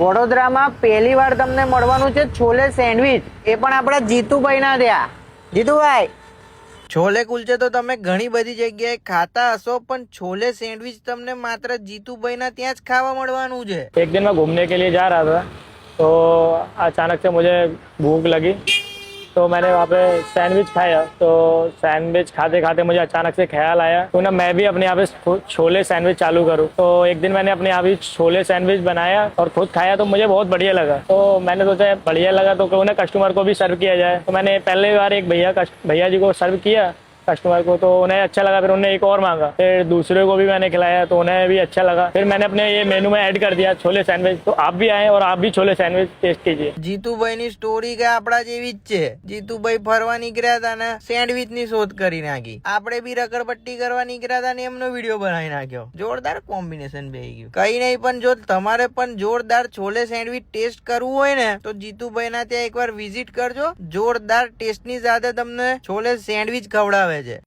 વડોદરામાં પહેલી વાર તમને મળવાનું છે છોલે સેન્ડવિચ, એ પણ આપણા જીતુભાઈ ના ત્યાં. જીતુભાઈ, છોલે કુલચે તો તમે ઘણી બધી જગ્યાએ ખાતા હશો, પણ છોલે સેન્ડવિચ તમને માત્ર જીતુભાઈ ના ત્યાં જ ખાવા મળવાનું છે. एक दिन मैं घूमने के लिए जा रहा था तो अचानक से मुझे भूख लगी तो मैंने वहाँ पे सैंडविच खाया। तो सैंडविच खाते खाते मुझे अचानक से ख्याल आया तो ना मैं भी अपने यहाँ पे छोले सैंडविच चालू करूँ। तो एक दिन मैंने अपने यहाँ पे छोले सैंडविच बनाया और खुद खाया तो मुझे बहुत बढ़िया लगा। तो मैंने सोचा बढ़िया लगा तो क्यों ना कस्टमर को भी सर्व किया जाए। तो मैंने पहले बार एक भैया जी को सर्व किया कस्टमर को, तो उन्हें अच्छा लगा। फिर उन्हें एक और मांगा, फिर दूसरे को भी मैंने खिलाया तो उन्हें भी अच्छा लगा। फिर मैंने अपने ये मेनू में ऐड कर दिया छोले सैंडविच। तो आप भी आए और आप भी छोले सैंडविच टेस्ट कीजिए। જીતુભાઈ ની સ્ટોરી કે આપડા જેવી જ છે. જીતુભાઈ ફરવા નીકળ્યા હતા ને સેન્ડવિચ ની શોધ કરી નાખી. આપણે બી રકડપટ્ટી કરવા નીકળ્યા હતા ને એમનો વિડીયો બનાવી નાખ્યો. જોરદાર કોમ્બિનેશન બેહી ગયું. કઈ નહીં, પણ જો તમારે પણ જોરદાર છોલે સેન્ડવિચ ટેસ્ટ કરવું હોય ને તો જીતુભાઈ ના ત્યાં એકવાર વિઝિટ કરજો. જોરદાર ટેસ્ટ ની સાથે તમને છોલે સેન્ડવિચ ખવડાવે છે.